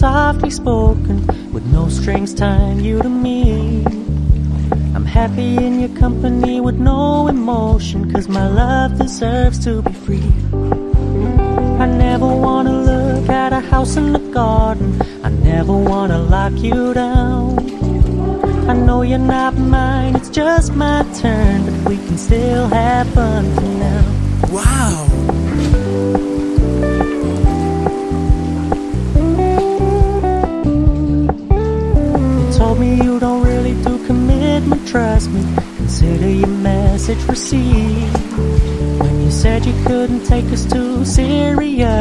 softly spoken, with no strings tying you to me. I'm happy in your company with no emotion, 'cause my love deserves to be free. I never wanna look at a house in the garden, I never wanna lock you down. I know you're not mine, it's just my turn, but we can still have fun for now. Wow! You told me you don't really do commitment, trust me, consider your message received. When you said you couldn't take us too serious,